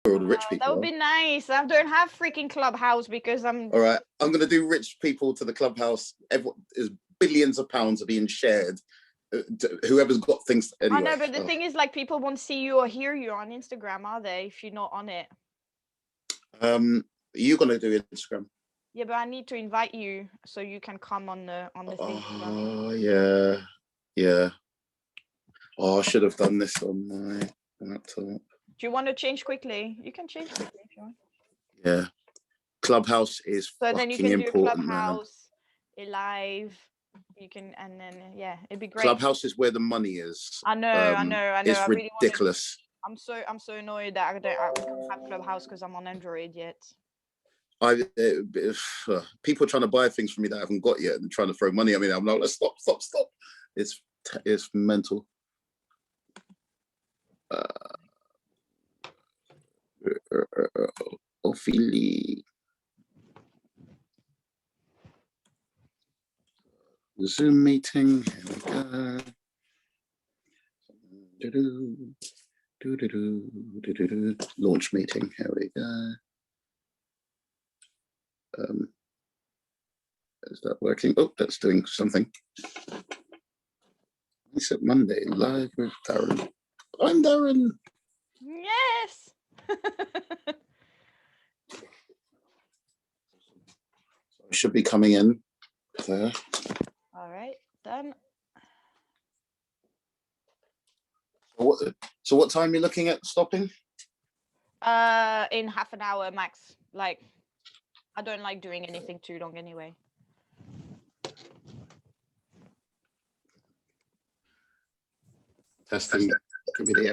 all the rich That people would be nice. I don't have freaking Clubhouse because I'm. All right, I'm going to do rich people to the Clubhouse. Everyone is billions of pounds are being shared. Whoever's got things anyway. I know, but the thing is, like, people won't see you or hear you on Instagram, are they? If you're not on it. You're going to do Instagram. Yeah, but I need to invite you so you can come on the thing. Oh yeah. Oh, I should have done this on my laptop. Do you want to change quickly? You can change quickly if you want. Yeah, Clubhouse is so then you can do Clubhouse, live. You can, and then yeah, it'd be great. Clubhouse is where the money is. I know. It's ridiculous. I'm so annoyed that I can't have Clubhouse because I'm on Android yet. People are trying to buy things from me that I haven't got yet and trying to throw money at me. I'm like, let's stop. It's mental. Ophelia. Zoom meeting. Here we go. Launch meeting. Here we go. Is that working? Oh, that's doing something. It's at Monday, live with Darrend. I'm Darrend. Yes. I should be coming in there. All right, done. So what time are you looking at stopping? In half an hour max. Like, I don't like doing anything too long anyway. Testing video.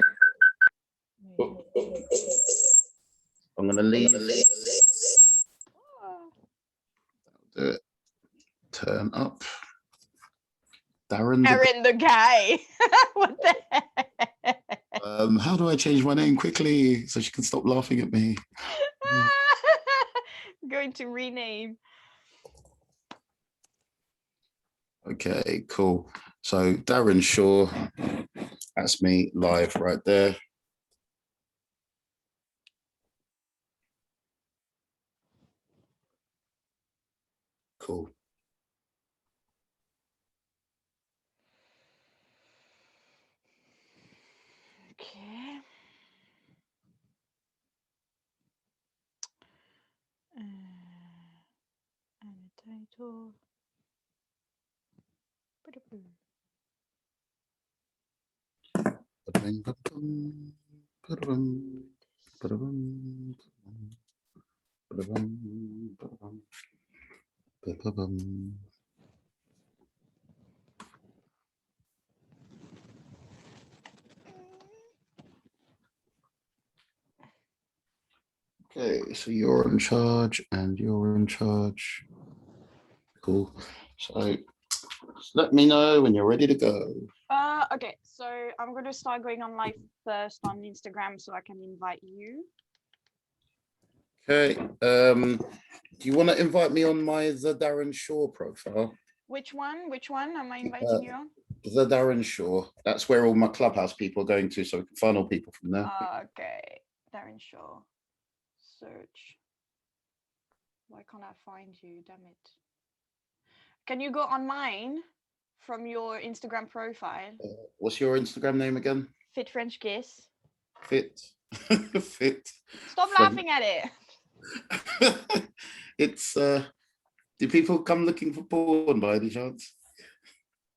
I'm gonna leave. Do it. Turn up. Darrend the guy. What the heck? How do I change my name quickly so she can stop laughing at me? Going to rename. Okay, cool. So Darrend Shaw, that's me live right there. Cool. Okay. And the title. Okay, so you're in charge and you're in charge. Cool. So let me know when you're ready to go. Okay, so I'm going to start going on live first on Instagram so I can invite you. Okay. Do you want to invite me on the Darrend Shaw profile? Which one? Which one am I inviting you on? The Darrend Shaw. That's where all my Clubhouse people are going to, so we can funnel people from there. Okay, Darrend Shaw. Search. Why can't I find you? Damn it. Can you go on mine from your Instagram profile? What's your Instagram name again? Fit French Kiss. Fit. Fit. Stop laughing at it. It's do people come looking for porn by any chance?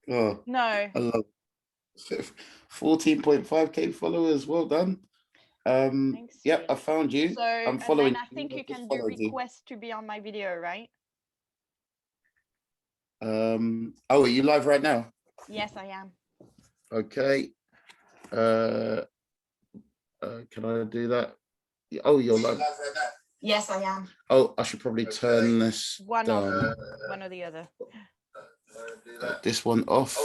Oh no. I love 14.5k followers. Well done. Thanks, yep, I found you. So I'm following. I think you can do request to be on my video, right? Oh, are you live right now? Yes, I am. Okay. Can I do that? Oh, you're live right now. Yes, I am. Oh, I should probably turn this one down. Off, one or the other. This one off.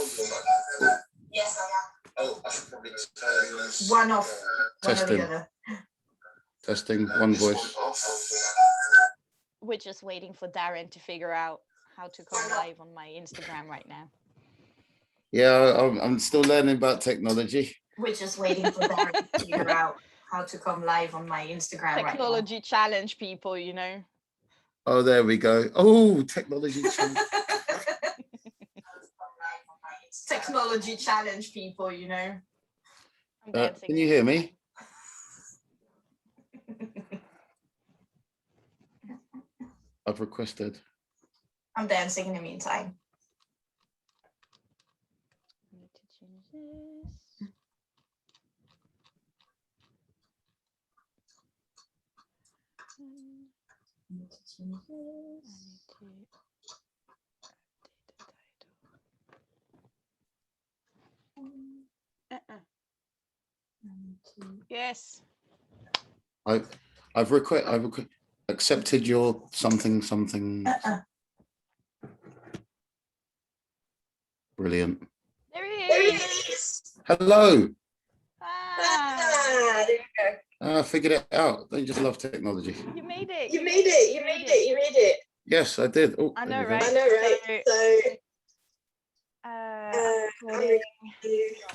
Yes, I am. Oh, I should probably turn this one off. Testing. One or the other. Testing. One voice. We're just waiting for Darrend to figure out how to come live on my Instagram right now. Yeah, I'm still learning about technology. We're just waiting for Darrend to figure out come live on my Instagram right now. Technology challenge, people, you know. Oh, there we go. Oh, technology challenge. Technology challenge, people, you know. I'm dancing. Can you hear me? I've requested. I'm dancing in the meantime. I need to change this. I need to update the title. Yes. I've accepted your something. Brilliant. There he is. Hello. There you go. I figured it out. Don't you just love technology? You made it. You made it. Yes, I did. Oh, I know, right? I'm recording.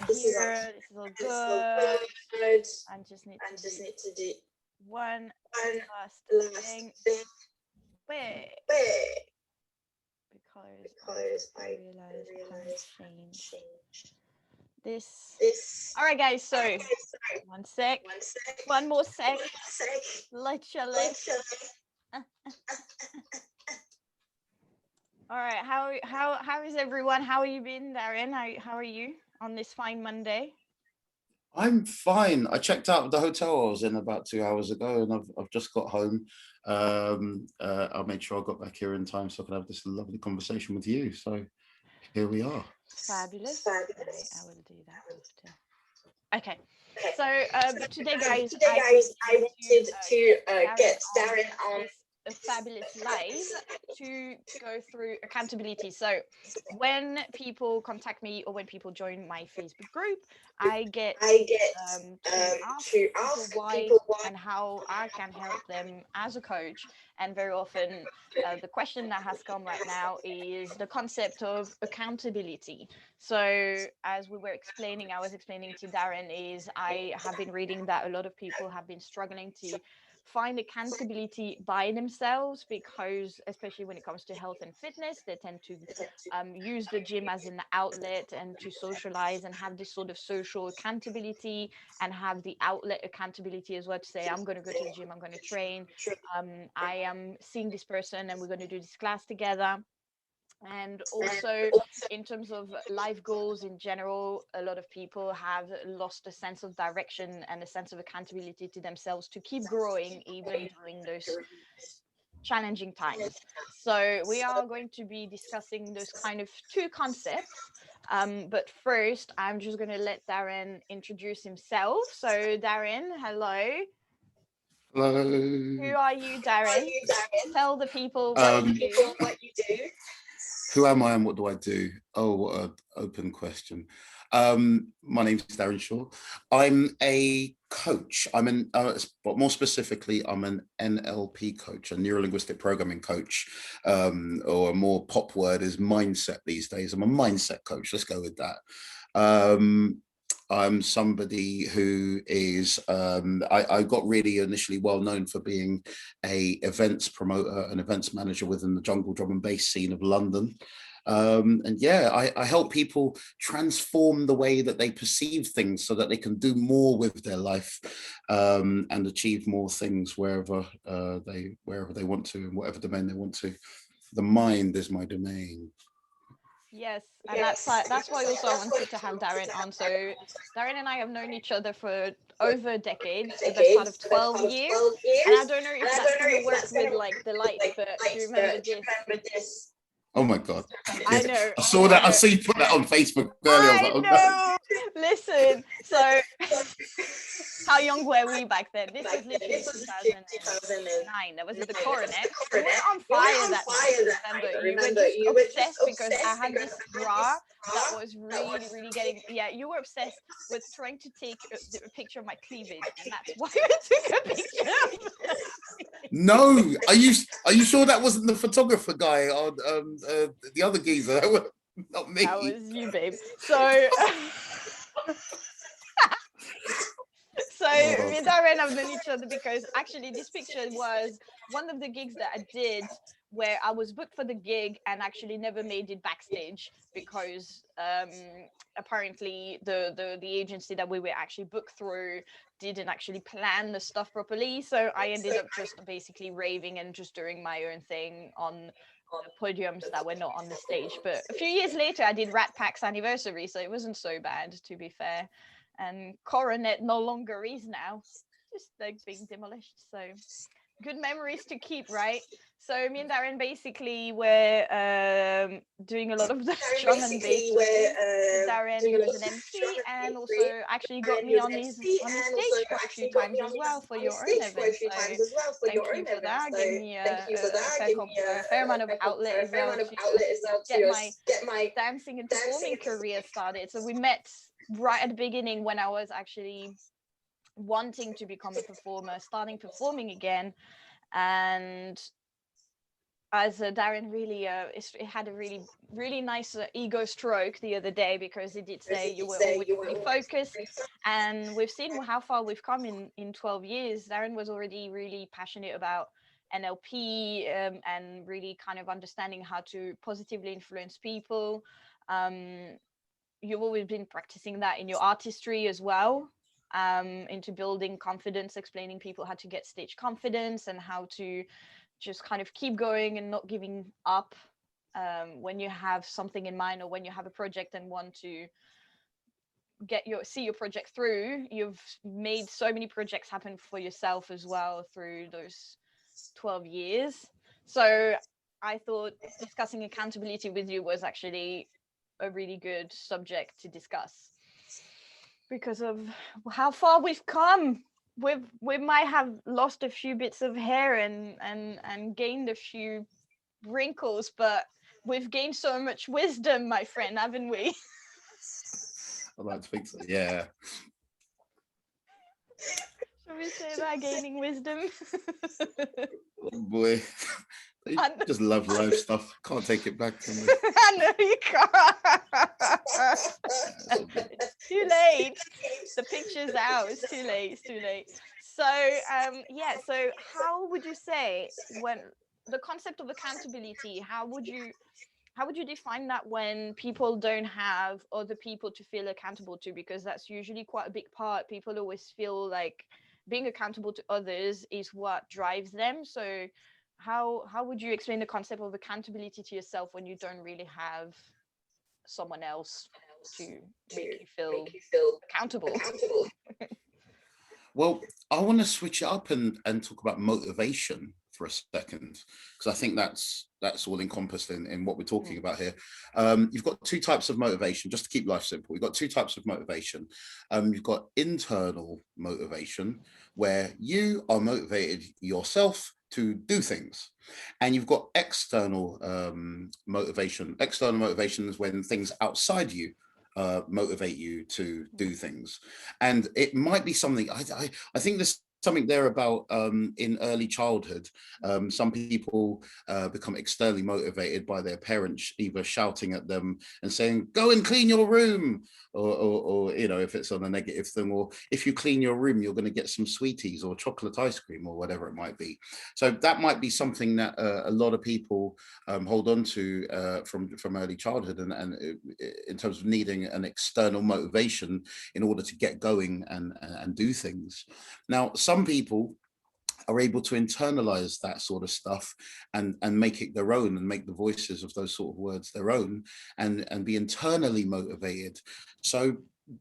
This is all good. I just need to do one last thing. Wait. Because I realized I can't change this. All right, guys. So one sec. One more sec. Literally. All right. How is everyone? How have you been, Darren? How are you on this fine Monday? I'm fine. I checked out of the hotel I was in about 2 hours ago, and I've just got home. I made sure I got back here in time so I could have this lovely conversation with you. So here we are. Fabulous. I will do that after. Okay. So today, guys, I wanted to get Darren on a fabulous live to go through accountability. So when people contact me or when people join my Facebook group, I get to ask people why and how I can help them as a coach. And very often the question that has come right now is the concept of accountability. So as we were explaining, I was explaining to Darren, is I have been reading that a lot of people have been struggling to find accountability by themselves, because especially when it comes to health and fitness, they tend to use the gym as an outlet and to socialize and have this sort of social accountability, and have the outlet accountability as well, to say, I'm going to go to the gym, I'm going to train, I am seeing this person and we're going to do this class together. And also in terms of life goals in general, a lot of people have lost a sense of direction and a sense of accountability to themselves to keep growing even during those challenging times. So we are going to be discussing those kind of two concepts. But first, I'm just going to let Darren introduce himself. So Darren, hello. Hello. Who are you, Darren? Tell the people what you do. Who am I and what do I do? Oh, what an open question. My name's Darren Shaw. I'm a coach. But more specifically, I'm an NLP coach, a neuro-linguistic programming coach, or a more pop word is mindset these days. I'm a mindset coach. Let's go with that. I'm somebody who is, I got really initially well known for being a events promoter and events manager within the jungle drum and bass scene of London. And yeah, I help people transform the way that they perceive things so that they can do more with their life, and achieve more things wherever they want to, in whatever domain they want to. The mind is my domain. Yes, and that's why also I wanted to have Darren on. So Darren and I have known each other for over a decade, the best part of 12 years. And I don't know if that's going to work with like the lights, but do you remember this? Oh my God. I know. I saw that. I saw you put that on Facebook earlier. I was like, know. Listen, so how young were we back then? This was literally 2009. That was at the Coronet. We were on fire that night. Remember, you were just obsessed because I had this bra that was really, really getting. Yeah, you were obsessed with trying to take a picture of my cleavage, and that's why we took a picture. No, are you sure that wasn't the photographer guy on the other geezer? Not me. That was you, babe. So So me and Darrend have known each other because actually this picture was one of the gigs that I did where I was booked for the gig and actually never made it backstage because apparently the agency that we were actually booked through didn't actually plan the stuff properly. So I ended up just basically raving and just doing my own thing on podiums that were not on the stage. But a few years later, I did Rat Pack's anniversary, so it wasn't so bad, to be fair. And Coronet no longer is now, just like being demolished. So good memories to keep, right? So me and Darrend basically were doing a lot of the drum and bass. Darrend, who was an MC, and also actually got me on his stage quite a few times as well for your own event. So thank you for that. Gave me a fair amount of outlet as well to get my dancing and performing career started. So we met right at the beginning when I was actually wanting to become a performer, starting performing again. And as Darrend really it had a really nice ego stroke the other day, because he did say you were always really focused, and we've seen how far we've come in 12 years. Darrend was already really passionate about NLP and really kind of understanding how to positively influence people. You've always been practicing that in your artistry as well, into building confidence, explaining people how to get stage confidence and how to just kind of keep going and not giving up when you have something in mind, or when you have a project and want to see your project through. You've made so many projects happen for yourself as well through those 12 years. So I thought discussing accountability with you was actually a really good subject to discuss, because of how far we've come. We might have lost a few bits of hair and gained a few wrinkles, but we've gained so much wisdom, my friend, haven't we? I'd like to think so. Yeah. Shall we say that, gaining wisdom? Oh boy. They just love life stuff. Can't take it back, can we? I know you can't. It's too late. The picture's out. It's too late. It's too late. So yeah. So how would you say, when the concept of accountability, how would you define that when people don't have other people to feel accountable to? Because that's usually quite a big part. People always feel like being accountable to others is what drives them. So how would you explain the concept of accountability to yourself when you don't really have someone else to make you feel accountable? Well, I want to switch it up and talk about motivation for a second, because I think that's all encompassed in what we're talking about here. You've got two types of motivation, just to keep life simple. You've got two types of motivation. You've got internal motivation, where you are motivated yourself to do things, and you've got external motivation. External motivation is when things outside you motivate you to do things. And it might be something, I think there's something there about in early childhood, some people become externally motivated by their parents either shouting at them and saying, go and clean your room, or you know, if it's on a negative thing, or if you clean your room you're going to get some sweeties or chocolate ice cream or whatever it might be. So that might be something that a lot of people hold on to from early childhood, and in terms of needing an external motivation in order to get going and do things. Now, some people are able to internalize that sort of stuff and make it their own, and make the voices of those sort of words their own, and be internally motivated. So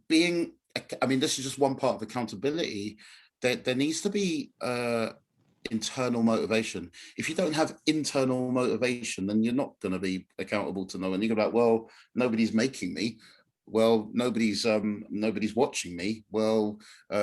being, I mean, this is just one part of accountability. There needs to be internal motivation. If you don't have internal motivation, then you're not going to be accountable to no one. You're like, well, nobody's making me. Well, nobody's watching me. Well,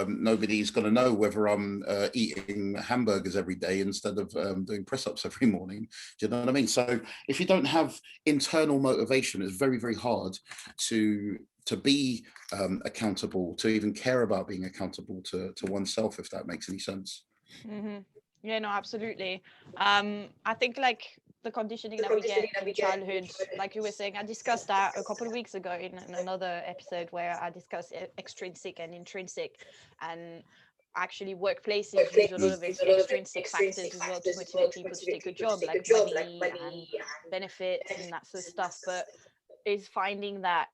nobody's going to know whether I'm eating hamburgers every day instead of doing press-ups every morning. Do you know what I mean? So if you don't have internal motivation, it's very, very hard to be accountable, to even care about being accountable to oneself, if that makes any sense. Mm-hmm. Yeah, no, absolutely. I think like the conditioning that we get in childhood, like you were saying, I discussed that a couple of weeks ago in another episode where I discussed extrinsic and intrinsic. And actually workplaces use a lot of extrinsic factors as well to motivate people to take a job, like money and benefits and that sort of stuff. But is finding that,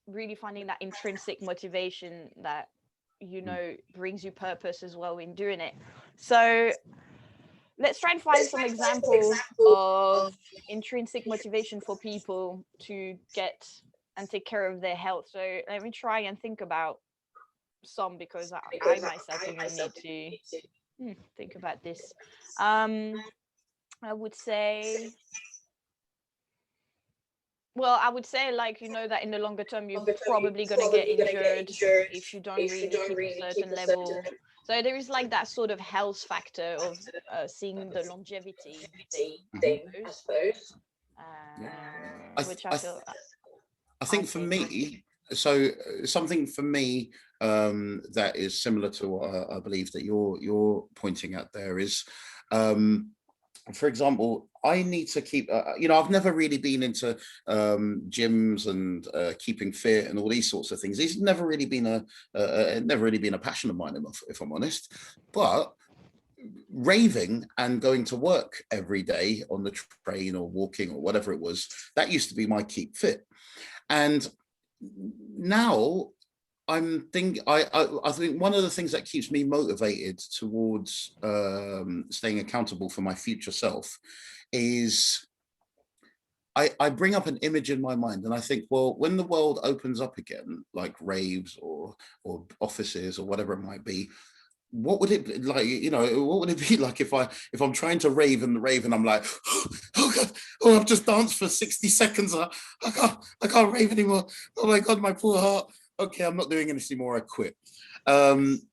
really finding that intrinsic motivation that, you know, brings you purpose as well in doing it. So let's try and find some examples of intrinsic motivation for people to get and take care of their health. So let me try and think about some, because I myself even need to think about this. I would say, well, I would say, like, you know, that in the longer term, you're probably going to get injured if you don't really keep a certain level. So there is like that sort of health factor of seeing the longevity thing, I suppose, which I feel. I think for me, so something for me that is similar to what I believe that you're pointing at there is, for example, I need to keep, you know, I've never really been into gyms and keeping fit and all these sorts of things. It's never really been a passion of mine, if I'm honest. But raving and going to work every day on the train or walking or whatever it was, that used to be my keep fit. And now I think one of the things that keeps me motivated towards staying accountable for my future self is I bring up an image in my mind, and I think, well, when the world opens up again, like raves or offices or whatever it might be, what would it be like? You know, what would it be like if I'm trying to rave and I'm like, oh god, oh, I've just danced for 60 seconds, I can't rave anymore. Oh my god, my poor heart. Okay, I'm not doing this anymore, I quit.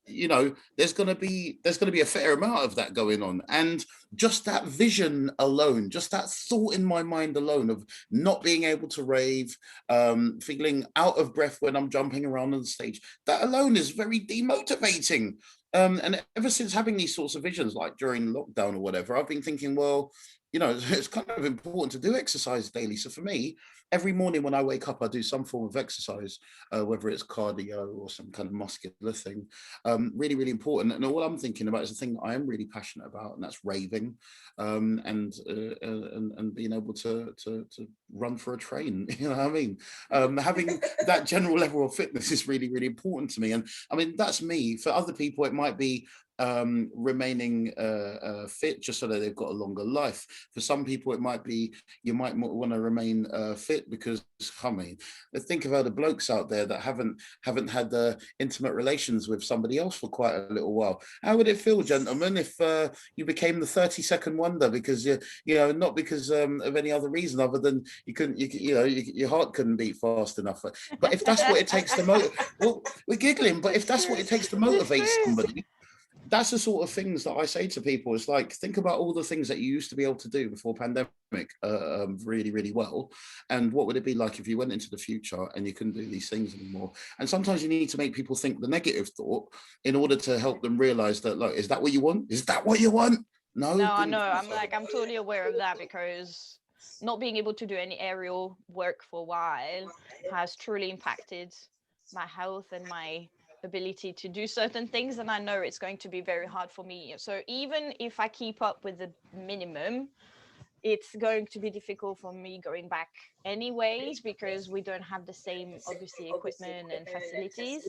You know, there's gonna be a fair amount of that going on, and just that vision alone, just that thought in my mind alone of not being able to rave, feeling out of breath when I'm jumping around on the stage, that alone is very demotivating. And ever since having these sorts of visions, like during lockdown or whatever, I've been thinking, well, you know, it's kind of important to do exercise daily. So for me, every morning when I wake up, I do some form of exercise, whether it's cardio or some kind of muscular thing. Really, really important. And all I'm thinking about is the thing that I am really passionate about, and that's raving, and being able to run for a train. You know what I mean? Having that general level of fitness is really, really important to me. And I mean, that's me. For other people, it might be remaining fit just so that they've got a longer life. For some people, it might be you might want to remain fit because, I mean, think of other blokes out there that haven't had intimate relations with somebody else for quite a little while. How would it feel, gentlemen, if you became the 30-second wonder because you know, not because of any other reason other than your heart couldn't beat fast enough. But if that's what it takes to motivate, well, we're giggling, but if that's what it takes to motivate somebody, that's the sort of things that I say to people. It's like, think about all the things that you used to be able to do before pandemic really, really well. And what would it be like if you went into the future and you couldn't do these things anymore? And sometimes you need to make people think the negative thought in order to help them realize that, like, is that what you want? Is that what you want? No, I know. I'm totally aware of that, because not being able to do any aerial work for a while has truly impacted my health and my ability to do certain things, and I know it's going to be very hard for me. So even if I keep up with the minimum, it's going to be difficult for me going back anyways, because we don't have the same, obviously, equipment and facilities.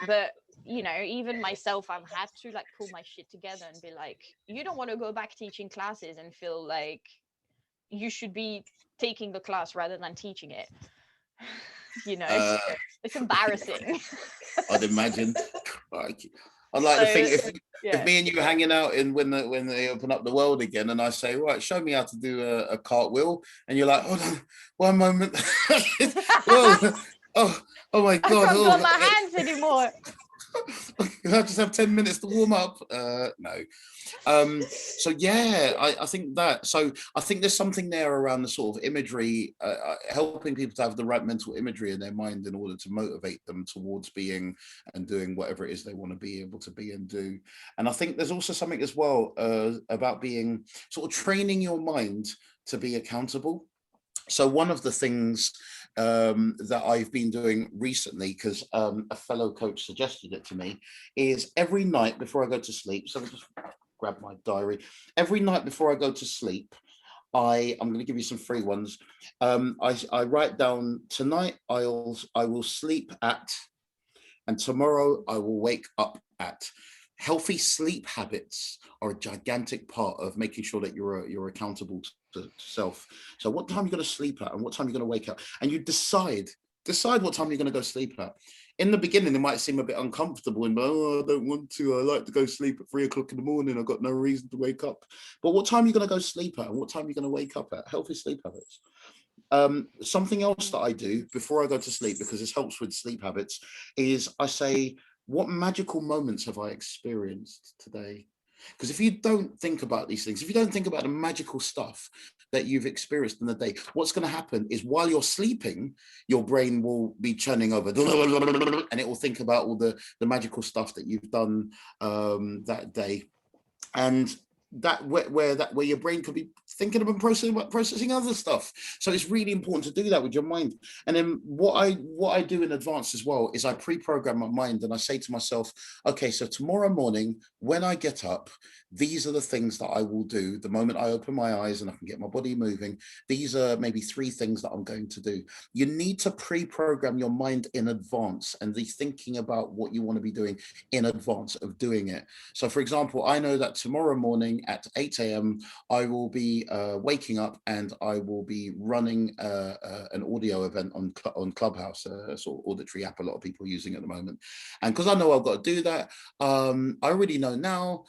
But you know, even myself, I've had to like pull my shit together and be like, you don't want to go back teaching classes and feel like you should be taking the class rather than teaching it. You know, it's embarrassing. I'd imagine. I'd like to think if me and you were hanging out in when they open up the world again, and I say, right, show me how to do a cartwheel, and you're like, hold on, one moment. oh my god! I can't feel my hands anymore. I just have 10 minutes to warm up. No. So yeah, I think that. So I think there's something there around the sort of imagery, helping people to have the right mental imagery in their mind in order to motivate them towards being and doing whatever it is they want to be able to be and do. And I think there's also something as well about being sort of training your mind to be accountable. So one of the things that I've been doing recently, because a fellow coach suggested it to me, is every night before I go to sleep. So I'll just grab my diary. Every night before I go to sleep, I'm going to give you some free ones. I write down tonight I will sleep at, and tomorrow I will wake up at. Healthy sleep habits are a gigantic part of making sure that you're accountable to self. So what time you're going to sleep at and what time you're going to wake up, and you decide what time you're going to go sleep at. In the beginning, it might seem a bit uncomfortable and, oh, I don't want to. I like to go sleep at 3 o'clock in the morning. I've got no reason to wake up. But what time are you going to go sleep at and what time are you going to wake up at? Healthy sleep habits. Something else that I do before I go to sleep, because this helps with sleep habits, is I say, what magical moments have I experienced today? Because if you don't think about these things, if you don't think about the magical stuff that you've experienced in the day, what's going to happen is while you're sleeping, your brain will be churning over and it will think about all the magical stuff that you've done that day. And that where your brain could be thinking about processing other stuff. So it's really important to do that with your mind. And then what I do in advance as well is I pre-program my mind, and I say to myself, okay, so tomorrow morning when I get up, these are the things that I will do the moment I open my eyes and I can get my body moving. These are maybe 3 things that I'm going to do. You need to pre-program your mind in advance and be thinking about what you want to be doing in advance of doing it. So for example, I know that tomorrow morning at 8 a.m. I will be waking up and I will be running an audio event on Clubhouse, a sort of auditory app a lot of people are using at the moment. And because I know I've got to do that, I already know now,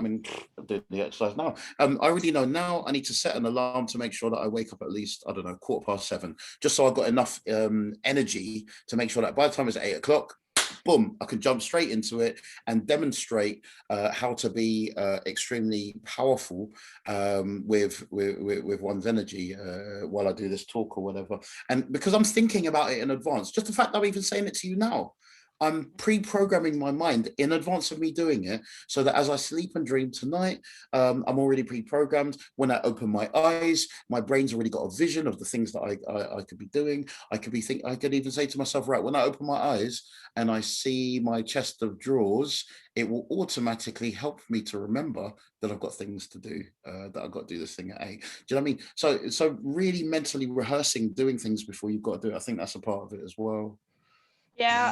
I mean, I'm doing the exercise now. I already know now I need to set an alarm to make sure that I wake up at least, I don't know, 7:15, just so I've got enough energy to make sure that by the time it's 8 o'clock, boom, I can jump straight into it and demonstrate how to be extremely powerful with one's energy while I do this talk or whatever. And because I'm thinking about it in advance, just the fact that I'm even saying it to you now, I'm pre-programming my mind in advance of me doing it, so that as I sleep and dream tonight, I'm already pre-programmed. When I open my eyes, my brain's already got a vision of the things that I could be doing. I could even say to myself, right, when I open my eyes and I see my chest of drawers, it will automatically help me to remember that I've got things to do, that I've got to do this thing at 8. Do you know what I mean? So really mentally rehearsing doing things before you've got to do it, I think that's a part of it as well. Yeah,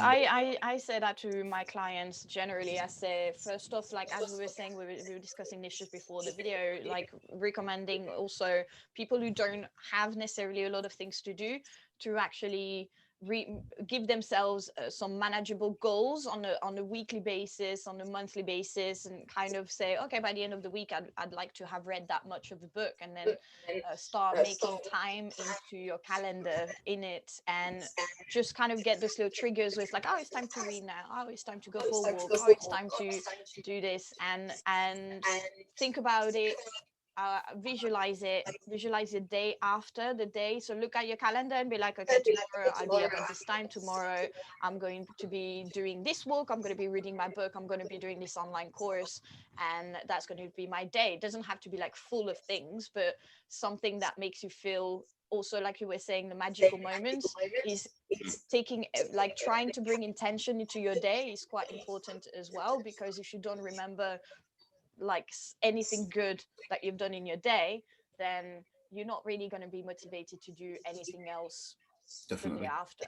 I say that to my clients generally. I say, first off, like as we were saying, we were discussing this just before the video, like recommending also people who don't have necessarily a lot of things to do to actually give themselves some manageable goals on a weekly basis, on a monthly basis, and kind of say, okay, by the end of the week, I'd like to have read that much of the book, and then start making time into your calendar in it, and just kind of get those little triggers where it's like, oh, it's time to read now. Oh, it's time to go for a walk. Oh, it's time to do this, and think about it. Visualize the day after the day. So look at your calendar and be like, okay, tomorrow I'll be up at this time. Tomorrow I'm going to be doing this walk. I'm going to be reading my book. I'm going to be doing this online course. And that's going to be my day. It doesn't have to be like full of things, but something that makes you feel also, like you were saying, the magical moments is taking, like trying to bring intention into your day is quite important as well, because if you don't remember like anything good that you've done in your day, then you're not really going to be motivated to do anything else Definitely. the day after.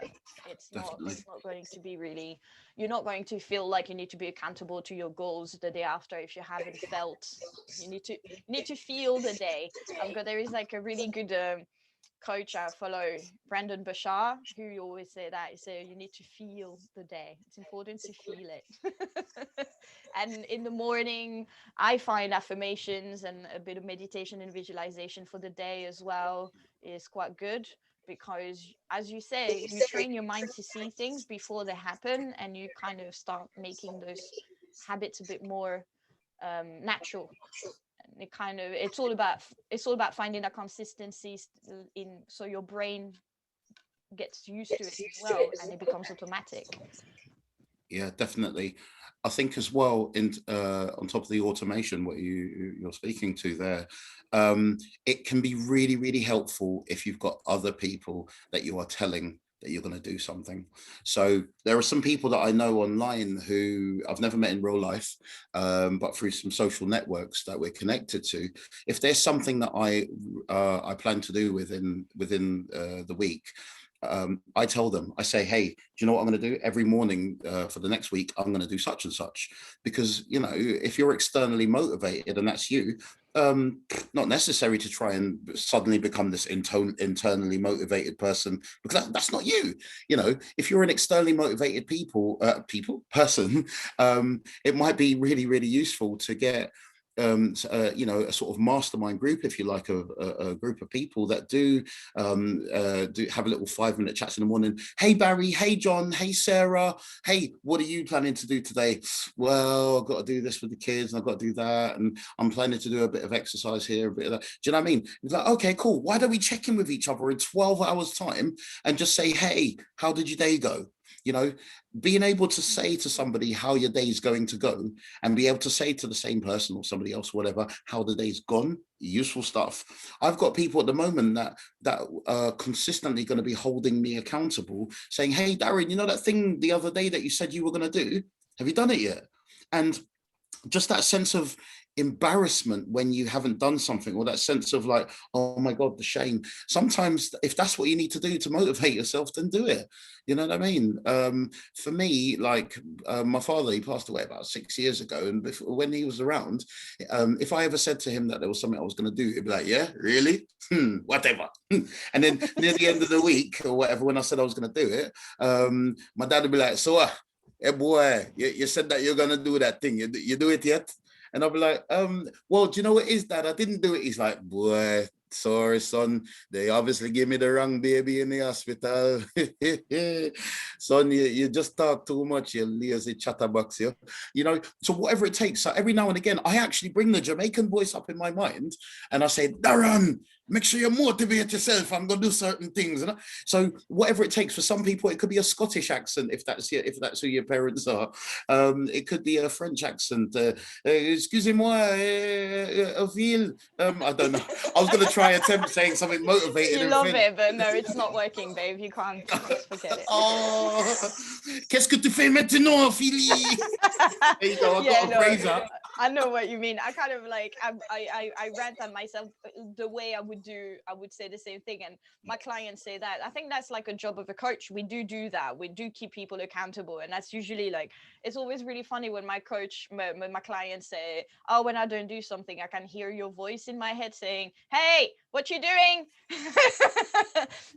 It's not going to be really, you're not going to feel like you need to be accountable to your goals the day after if you haven't felt. You need to feel the day. There is like a really good coach I follow, Brandon Bashar, who always say that. He say you need to feel the day. It's important to feel it. And in the morning, I find affirmations and a bit of meditation and visualization for the day as well is quite good, because as you say, you train your mind to see things before they happen, and you kind of start making those habits a bit more natural. It's all about finding that consistency in, so your brain gets used to it as well and it becomes automatic. Yeah, definitely. I think as well, in on top of the automation, what you're speaking to there, it can be really, really helpful if you've got other people that you are telling that you're going to do something. So there are some people that I know online who I've never met in real life, but through some social networks that we're connected to. If there's something that I plan to do within the week, I tell them, I say, hey, do you know what I'm going to do every morning for the next week? I'm going to do such and such, because, you know, if you're externally motivated and that's you, not necessary to try and suddenly become this internally motivated person, because that's not you. You know, if you're an externally motivated person, it might be really, really useful to get you know, a sort of mastermind group, if you like, a group of people that do have a little 5-minute chats in the morning. Hey Barry, hey John, hey Sarah, hey, what are you planning to do today? Well, I've got to do this with the kids and I've got to do that, and I'm planning to do a bit of exercise here, a bit of that. Do you know what I mean? It's like, okay, cool, why don't we check in with each other in 12 hours time and just say, hey, how did your day go? You know, being able to say to somebody how your day is going to go, and be able to say to the same person or somebody else, whatever, how the day's gone. Useful stuff. I've got people at the moment that are consistently going to be holding me accountable, saying, hey Darren, you know that thing the other day that you said you were going to do, have you done it yet? And just that sense of embarrassment when you haven't done something, or that sense of like, oh my god, the shame. Sometimes if that's what you need to do to motivate yourself, then do it. You know what I mean? For me, like, my father, he passed away about 6 years ago, and when he was around, if I ever said to him that there was something I was going to do, he'd be like, yeah, really? Whatever. And then near the end of the week or whatever, when I said I was going to do it, my dad would be like, so hey boy, you said that you're gonna do that thing. You do it yet? And I'll be like, well, do you know what it is, Dad? I didn't do it. He's like, boy, sorry, son. They obviously gave me the wrong baby in the hospital. Son, you just talk too much, you lazy chatterbox. You know, so whatever it takes. So every now and again, I actually bring the Jamaican voice up in my mind, and I say, Darren, make sure you motivate yourself. I'm gonna do certain things. You know? So whatever it takes. For some people, it could be a Scottish accent, if that's who your parents are. It could be a French accent. Excusez-moi, Ophile. I don't know. I was gonna try attempt saying something motivated. You love it, but no, it's not working, babe. You can't. Just forget it. Oh, qu'est-ce que tu fais maintenant, Ophélie? There you go. I got a phrase up. I know what you mean. I kind of like I rant on myself the way I would say the same thing, and my clients say that. I think that's like a job of a coach. We do that. We do keep people accountable, and that's usually like, it's always really funny when my clients say, oh, when I don't do something, I can hear your voice in my head saying, hey, what you doing?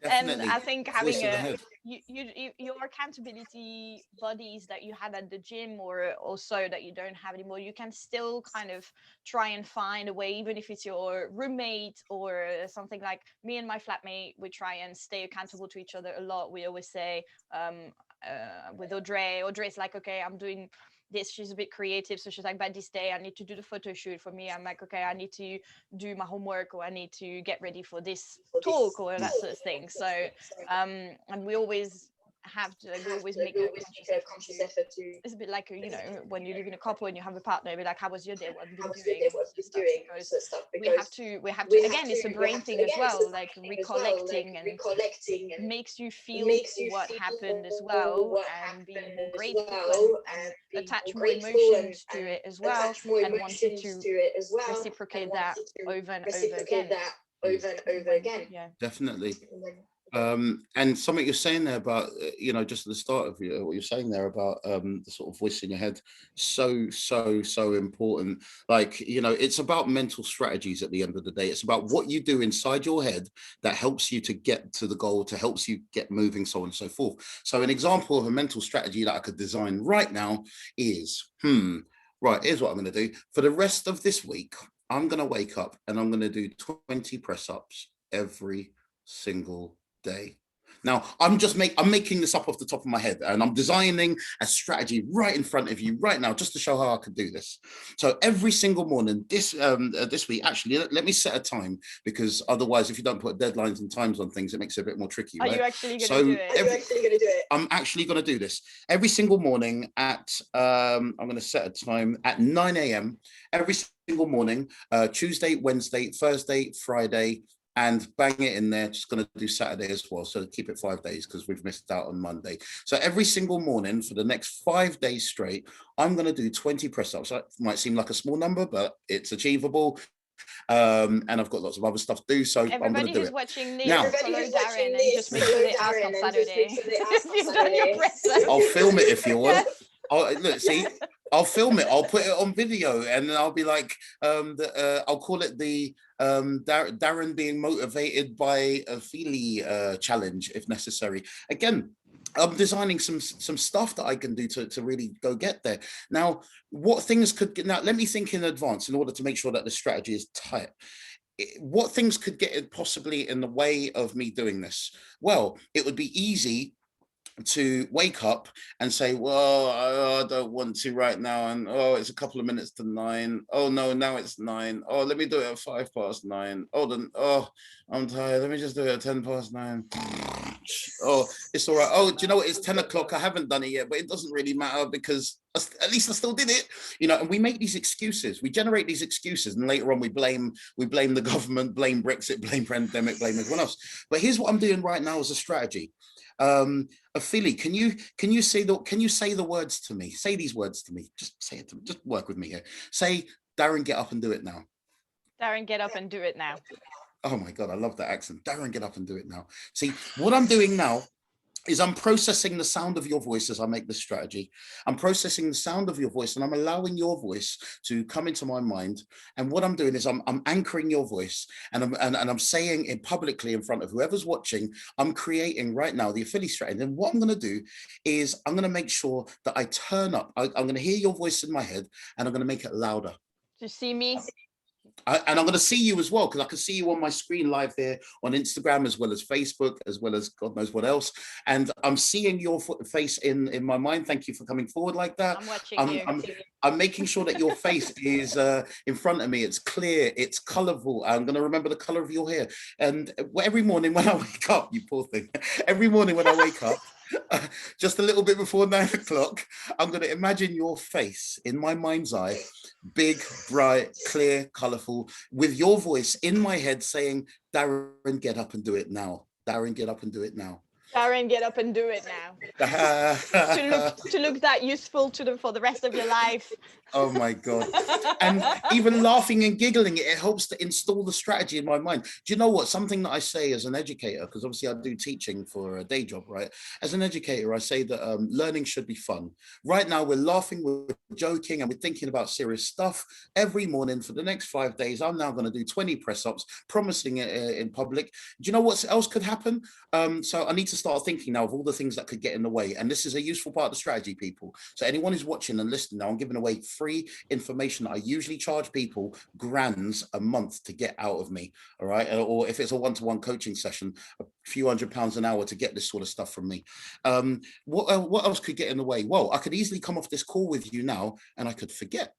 And I think having your accountability buddies that you had at the gym, or also that you don't have anymore, you can still kind of try and find a way, even if it's your roommate or something. Like me and my flatmate, we try and stay accountable to each other a lot. We always say, with Audrey's like, okay, I'm doing this, she's a bit creative, so she's like, but this day I need to do the photo shoot. For me, I'm like, okay, I need to do my homework, or I need to get ready for this talk, or that sort of thing. So and we always have to, like, we always make a conscious effort to, it's a bit like, you know, when you live in a couple and you have a partner, be like, how was your day, what have you been doing, we have to again, it's a brain thing as well, like recollecting and makes you feel what happened as well, and be more grateful and attach more emotions to it as well, and wanting to reciprocate that over and over again. Yeah, definitely. And something you're saying there about, you know, just at the start of what you're saying there about the sort of voice in your head, so important. Like, you know, it's about mental strategies at the end of the day. It's about what you do inside your head that helps you to get to the goal, to helps you get moving, so on and so forth. So an example of a mental strategy that I could design right now is, right, here's what I'm going to do. For the rest of this week, I'm going to wake up and I'm going to do 20 press-ups every single day. Now, I'm making this up off the top of my head, and I'm designing a strategy right in front of you right now, just to show how I could do this. So every single morning, this week, actually, let me set a time, because otherwise, if you don't put deadlines and times on things, it makes it a bit more tricky. Are right? you actually going to do it? I'm actually going to do this every single morning at, I'm going to set a time at 9 a.m. every single morning, Tuesday, Wednesday, Thursday, Friday, and bang it in there. Just going to do Saturday as well. So keep it 5 days, because we've missed out on Monday. So every single morning for the next 5 days straight, I'm going to do 20 press ups. That might seem like a small number, but it's achievable. And I've got lots of other stuff to do, so I'm going to do it. Watching this, Now, follow Darrend and just make sure they ask on Saturday. You've done your press ups. I'll film it if you want. Look, see, I'll film it. I'll put it on video, and then I'll be like, I'll call it the Darrend being motivated by a Feely challenge, if necessary. Again, I'm designing some stuff that I can do to really go get there. Now, what things could now? Let me think in advance in order to make sure that the strategy is tight. What things could get possibly in the way of me doing this? Well, it would be easy to wake up and say, well, I don't want to right now, and oh, it's a couple of minutes to 9. Oh no, now it's 9. Oh, let me do it at 9:05. Oh, then, oh, I'm tired, let me just do it at 9:10. Oh, it's all right. Oh, do you know what, it's 10 o'clock, I haven't done it yet, but it doesn't really matter, because at least I still did it, and we make these excuses, we generate these excuses, and later on we blame the government, blame Brexit, blame pandemic, blame everyone else. But here's what I'm doing right now as a strategy. Ophelia, can you say the words to me? Say these words to me. Just say it to me. Just work with me here. Say, Darrend, get up and do it now. Darrend, get up and do it now. Oh my God, I love that accent. Darrend, get up and do it now. See, what I'm doing now is I'm processing the sound of your voice as I make this strategy. I'm processing the sound of your voice, and I'm allowing your voice to come into my mind. And what I'm doing is I'm anchoring your voice, and I'm saying it publicly in front of whoever's watching. I'm creating right now the affiliate strategy. And what I'm going to do is I'm going to make sure that I turn up. I'm going to hear your voice in my head, and I'm going to make it louder. Do you see me? And I'm going to see you as well, because I can see you on my screen live here on Instagram, as well as Facebook, as well as God knows what else. And I'm seeing your face in my mind. Thank you for coming forward like that. I'm watching you. I'm making sure that your face is in front of me. It's clear, it's colorful. I'm going to remember the color of your hair. And every morning when I wake up, you poor thing, every morning when I wake up, just a little bit before 9 o'clock, I'm going to imagine your face in my mind's eye, big, bright, clear, colorful, with your voice in my head saying, Darrend, get up and do it now. Darrend, get up and do it now. Darrend, get up and do it now. to look that useful for the rest of your life. Oh my God. And even laughing and giggling, it helps to install the strategy in my mind. Do you know what? Something that I say as an educator, because obviously I do teaching for a day job, right? As an educator, I say that learning should be fun. Right now, we're laughing, we're joking, and we're thinking about serious stuff. Every morning for the next 5 days, I'm now going to do 20 press ups, promising it in public. Do you know what else could happen? So I need to start thinking now of all the things that could get in the way. And this is a useful part of the strategy, people. So anyone who's watching and listening now, I'm giving away free information that I usually charge people grands a month to get out of me. All right. Or if it's a one-to-one coaching session, a few £100 an hour to get this sort of stuff from me. What else could get in the way? Well, I could easily come off this call with you now and I could forget.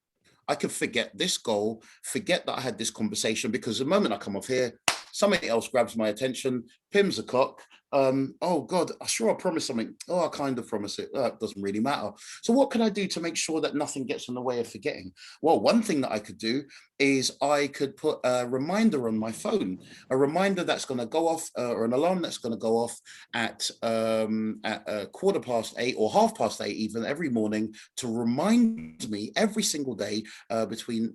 I could forget this goal, forget that I had this conversation, because the moment I come off here, something else grabs my attention, pims the clock. Oh God, I promised something. Oh, I kind of promise it. It doesn't really matter. So what can I do to make sure that nothing gets in the way of forgetting? Well, one thing that I could do is I could put a reminder on my phone, a reminder that's going to go off, or an alarm that's going to go off at 8:15 or 8:30 even every morning, to remind me every single day between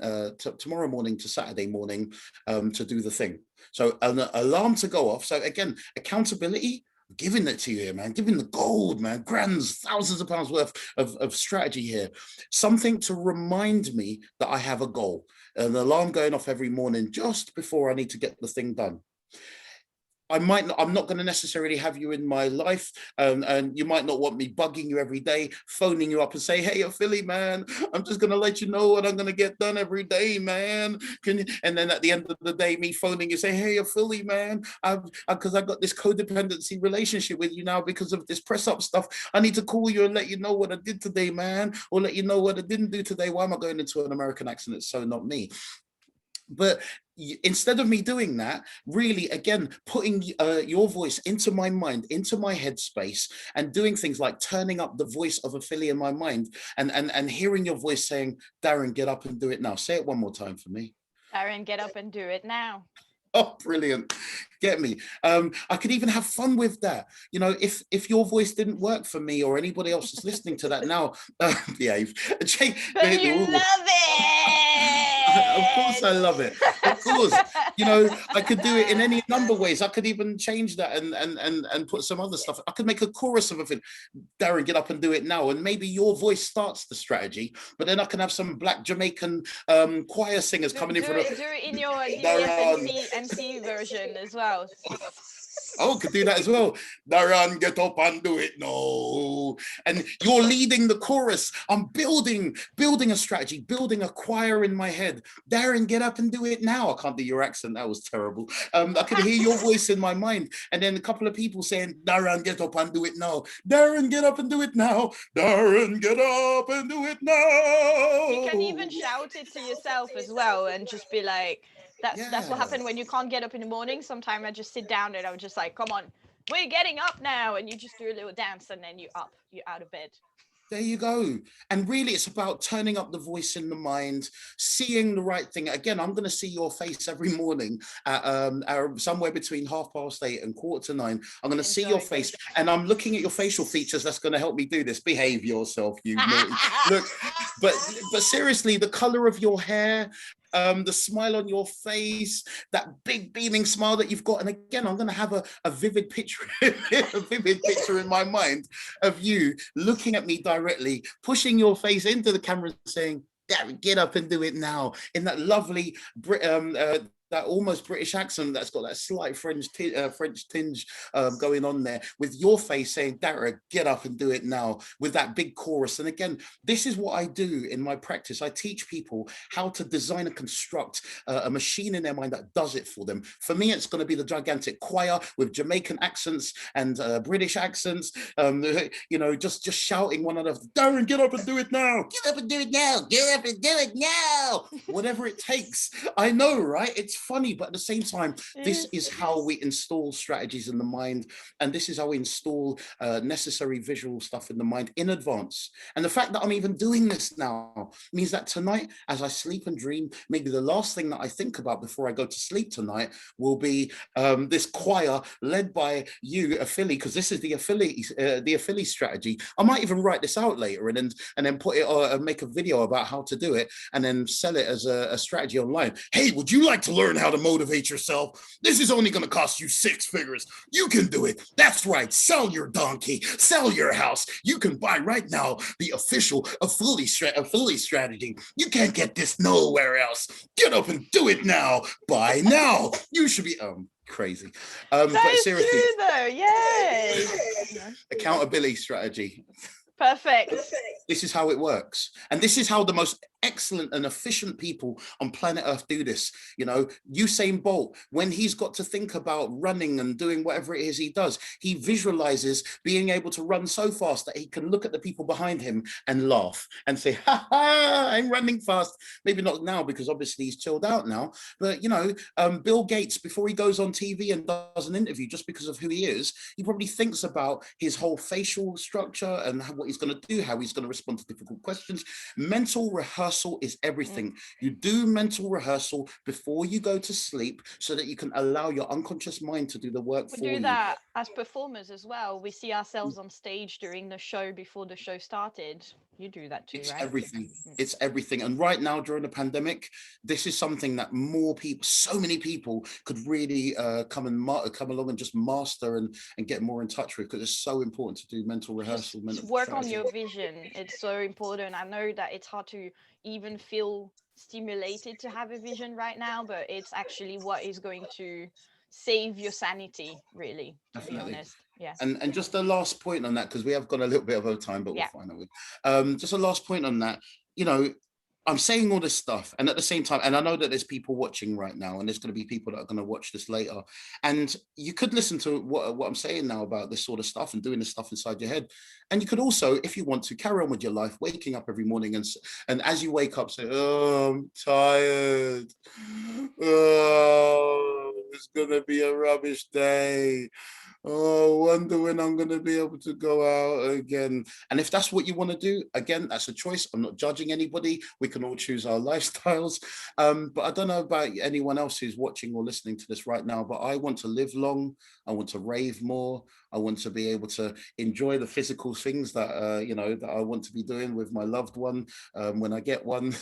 tomorrow morning to Saturday morning to do the thing. So an alarm to go off. So again, accountability, giving it to you here, man, giving the gold, man, grands, thousands of pounds worth of strategy here. Something to remind me that I have a goal. An alarm going off every morning just before I need to get the thing done. I'm not going to necessarily have you in my life, and you might not want me bugging you every day, phoning you up and say, hey, Philly, man, I'm just going to let you know what I'm going to get done every day, man. Can you? And then at the end of the day, me phoning you, say, hey, Philly, man, because I got this codependency relationship with you now because of this press up stuff. I need to call you and let you know what I did today, man, or let you know what I didn't do today. Why am I going into an American accent? It's so not me. But instead of me doing that, really, again, putting your voice into my mind, into my headspace, and doing things like turning up the voice of a Philly in my mind, and hearing your voice saying, Darren, get up and do it now. Say it one more time for me. Darren, get up and do it now. Oh, brilliant. Get me. I could even have fun with that. You know, if your voice didn't work for me or anybody else is listening to that now, behave. But you love it. Of course I love it. Of course. You know, I could do it in any number of ways. I could even change that and put some other stuff. I could make a chorus of a thing. Darren, get up and do it now. And maybe your voice starts the strategy, but then I can have some black Jamaican choir singers coming in for do it in your MC version as well. Oh, could do that as well. Darren, get up and do it. No. And you're leading the chorus. I'm building a strategy, building a choir in my head. Darren, get up and do it now. I can't do your accent. That was terrible. I could hear your voice in my mind. And then a couple of people saying, Darren, get up and do it now. Darren, get up and do it now. Darren, get up and do it now. You can even shout it to yourself as well and just be like, that's what happened when you can't get up in the morning. Sometimes I just sit down and I'm just like, come on, we're getting up now. And you just do a little dance and then you're out of bed. There you go. And really, it's about turning up the voice in the mind, seeing the right thing. Again, I'm going to see your face every morning at somewhere between 8:30 and 8:45. I'm going to see your face, and I'm looking at your facial features. That's going to help me do this. Behave yourself, you naughty. Look, but seriously, the color of your hair, the smile on your face, that big beaming smile that you've got. And again, I'm going to have a vivid picture, in my mind of you looking at me directly, pushing your face into the camera and saying, Darren, get up and do it now, in that lovely that almost British accent that's got that slight French tinge going on there, with your face saying, Darren, get up and do it now, with that big chorus. And again, this is what I do in my practice. I teach people how to design and construct a machine in their mind that does it for them. For me, it's going to be the gigantic choir with Jamaican accents and British accents, you know, just shouting one another, Darren, get up and do it now. Get up and do it now. Get up and do it now. Whatever it takes. I know, right? It's funny, but at the same time, this is how we install strategies in the mind, and this is how we install necessary visual stuff in the mind in advance. And the fact that I'm even doing this now means that tonight, as I sleep and dream, maybe the last thing that I think about before I go to sleep tonight will be this choir led by you, Philly, because this is the Philly strategy. I might even write this out later and then put it or make a video about how to do it, and then sell it as a strategy online. Hey, would you like to learn how to motivate yourself? This is only going to cost you 6 figures. You can do it. That's right. Sell your donkey. Sell your house. You can buy right now the official Philly strategy. You can't get this nowhere else. Get up and do it now. Buy now. You should be crazy. But seriously, true though. Yay. Accountability strategy. Perfect. This is how it works. And this is how the most excellent and efficient people on planet Earth do this. You know, Usain Bolt, when he's got to think about running and doing whatever it is he does, he visualizes being able to run so fast that he can look at the people behind him and laugh and say, ha ha, I'm running fast. Maybe not now, because obviously he's chilled out now. But, you know, Bill Gates, before he goes on TV and does an interview, just because of who he is, he probably thinks about his whole facial structure and what he's going to do, how he's going to respond to difficult questions. Mental rehearsal is everything. You do mental rehearsal before you go to sleep so that you can allow your unconscious mind to do the work for you. We do that as performers as well. We see ourselves on stage during the show before the show started. You do that too, it's right? Everything. It's everything. And right now, during the pandemic, this is something that more people, so many people could really come along and just master and get more in touch with, because it's so important to do mental rehearsal. Just work on your vision. It's so important. I know that it's hard to even feel stimulated to have a vision right now, but it's actually what is going to save your sanity, really, to Definitely. be honest. Yeah. And just the last point on that, because we have got a little bit of over time, but we'll find out. Just a last point on that. You know, I'm saying all this stuff, and at the same time, and I know that there's people watching right now, and there's going to be people that are going to watch this later, and you could listen to what I'm saying now about this sort of stuff and doing this stuff inside your head, and you could also, if you want to, carry on with your life, waking up every morning, and as you wake up, say, "Oh, I'm tired. Oh, it's going to be a rubbish day. Oh, wonder when I'm going to be able to go out again." And if that's what you want to do, again, that's a choice. I'm not judging anybody. We can all choose our lifestyles. But I don't know about anyone else who's watching or listening to this right now, but I want to live long. I want to rave more. I want to be able to enjoy the physical things that, you know, that I want to be doing with my loved one when I get one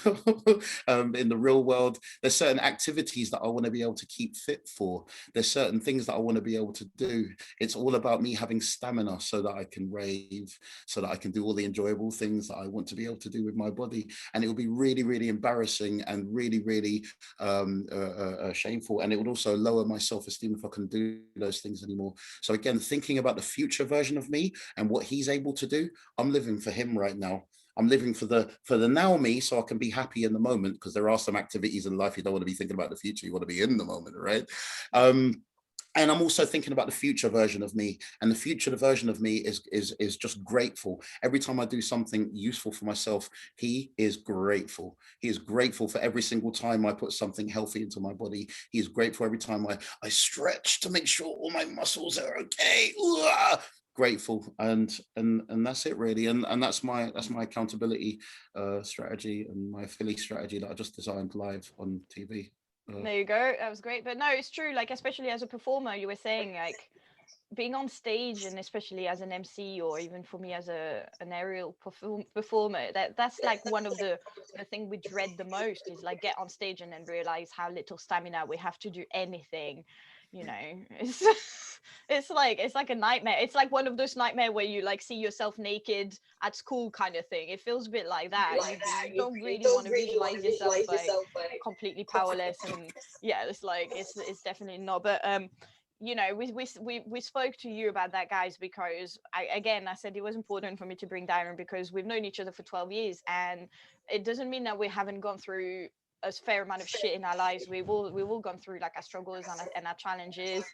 in the real world. There's certain activities that I want to be able to keep fit for. There's certain things that I want to be able to do. It's all about me having stamina so that I can rave, so that I can do all the enjoyable things that I want to be able to do with my body. And it would be really, really embarrassing and really, really shameful. And it would also lower my self-esteem if I can do those things anymore. So again, thinking about the future version of me and what he's able to do, I'm living for him right now. I'm living for the now me, so I can be happy in the moment, because there are some activities in life you don't want to be thinking about the future. You want to be in the moment, right? And I'm also thinking about the future version of me, and the future version of me is just grateful. Every time I do something useful for myself, he is grateful. He is grateful for every single time I put something healthy into my body. He is grateful every time I stretch to make sure all my muscles are okay. Ooh, grateful, and that's it really, and that's my accountability strategy and my affiliate strategy that I just designed live on TV. There you go. That was great. But no, it's true. Like, especially as a performer, you were saying, like, being on stage, and especially as an MC, or even for me as an aerial performer, that's like one of the thing we dread the most, is like get on stage and then realize how little stamina we have to do anything. You know, it's like a nightmare. It's like one of those nightmare where you like see yourself naked at school kind of thing. It feels a bit like that. You don't really want to visualize yourself like completely powerless, and yeah, it's like it's definitely not. But you know, we spoke to you about that, guys, because I said it was important for me to bring Darrend, because we've known each other for 12 years, and it doesn't mean that we haven't gone through a fair amount of shit in our lives. We've all gone through like our struggles and our challenges,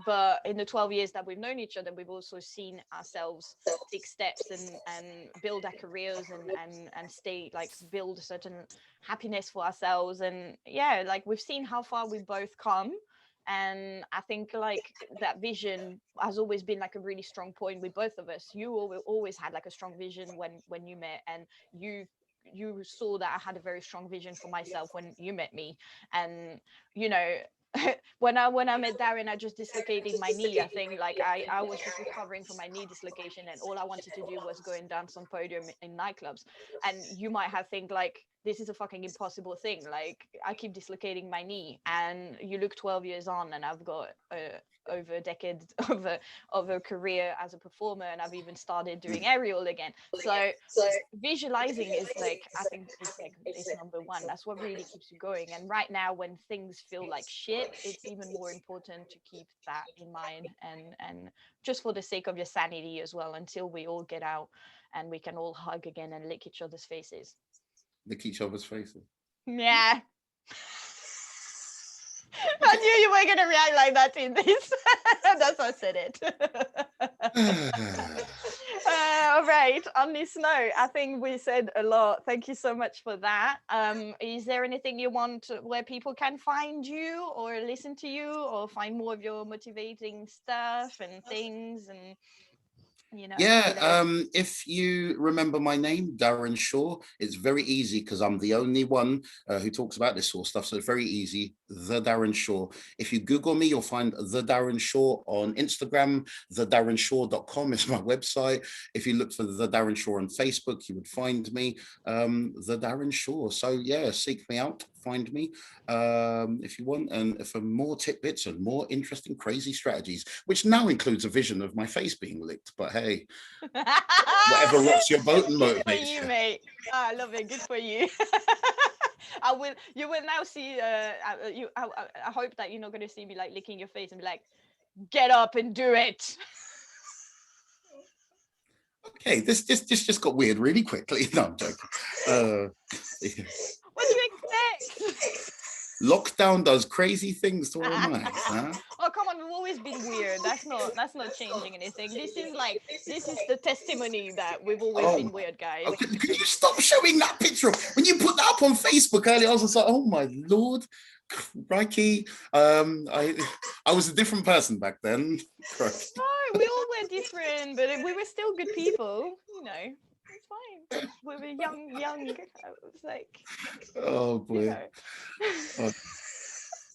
but in the 12 years that we've known each other, we've also seen ourselves take steps and build our careers and stay like build a certain happiness for ourselves. And yeah, like we've seen how far we've both come. And I think like that vision has always been like a really strong point with both of us. You always had like a strong vision when you met, and you saw that I had a very strong vision for myself when you met me. And you know, when I met Darrend, I just dislocated my knee. I think like I was just recovering from my knee dislocation, and all I wanted to do was go and dance on podium in nightclubs. And you might have think like, this is a fucking impossible thing. Like, I keep dislocating my knee, and you look 12 years on, and I've got over a decade of a career as a performer, and I've even started doing aerial again. So visualizing is like, I think it's number one. That's what really keeps you going. And right now, when things feel like shit, it's even more important to keep that in mind, and just for the sake of your sanity as well, until we all get out and we can all hug again and lick each other's faces. Lick each other's faces. Yeah. I knew you were gonna react like that in this. That's why I said it. All right. On this note, I think we said a lot. Thank you so much for that. Is there anything you want where people can find you or listen to you or find more of your motivating stuff and things and you know? Yeah, if you remember my name, Darrend Shaw, it's very easy because I'm the only one who talks about this sort of stuff. So it's very easy, The Darrend Shaw. If you Google me, you'll find The Darrend Shaw on Instagram. TheDarrendShaw.com is my website. If you look for The Darrend Shaw on Facebook, you would find me, The Darrend Shaw. So yeah, seek me out, find me if you want, and for more tidbits and more interesting, crazy strategies, which now includes a vision of my face being licked. But hey, whatever rocks your boat and motivates you, mate. I love it. Good for you. I will. You will now see. I hope that you're not gonna see me like licking your face and be like, "Get up and do it." Okay, this just got weird really quickly. No, I'm joking. What do you expect? Lockdown does crazy things to our minds, huh? Oh come on, we've always been weird. That's not changing anything. This is the testimony that we've always been weird, guys. Oh, could you stop showing that picture? When you put that up on Facebook earlier, I was just like, oh my lord, crikey. I was a different person back then. Crikey. No, we all were different, but we were still good people. You know, it's fine. We were young. I was like, Oh boy. you know. Oh.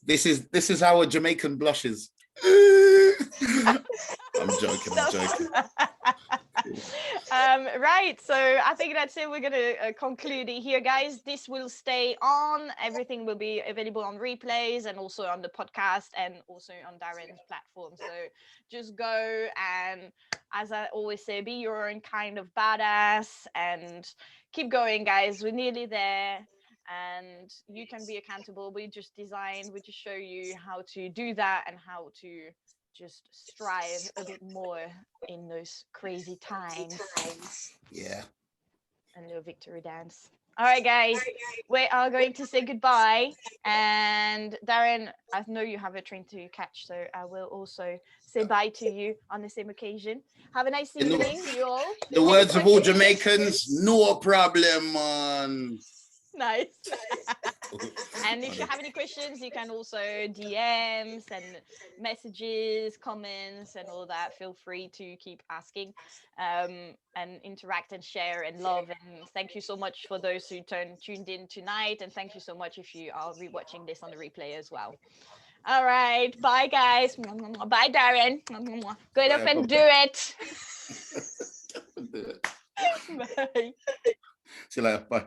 This is how a Jamaican blushes. I'm joking. Right, so I think that's it. We're gonna conclude it here, guys. This will stay on. Everything will be available on replays and also on the podcast and also on Darrend's platform. So just go and, as I always say, be your own kind of badass and keep going, guys. We're nearly there. And you can be accountable. We just show you how to do that and how to just strive a bit more in those crazy times. Yeah. And your victory dance. All right, guys, we are going to say goodbye. And Darrend, I know you have a train to catch, so I will also say bye to you on the same occasion. Have a nice evening, you all. The words of all Jamaicans, no problem, man. Nice. And if you have any questions, you can also DM, send messages, comments, and all that. Feel free to keep asking and interact and share and love. And thank you so much for those who tuned in tonight. And thank you so much if you are rewatching this on the replay as well. All right. Bye, guys. Bye, Darrend. Go up and do it. Do it. Bye. See you later. Bye.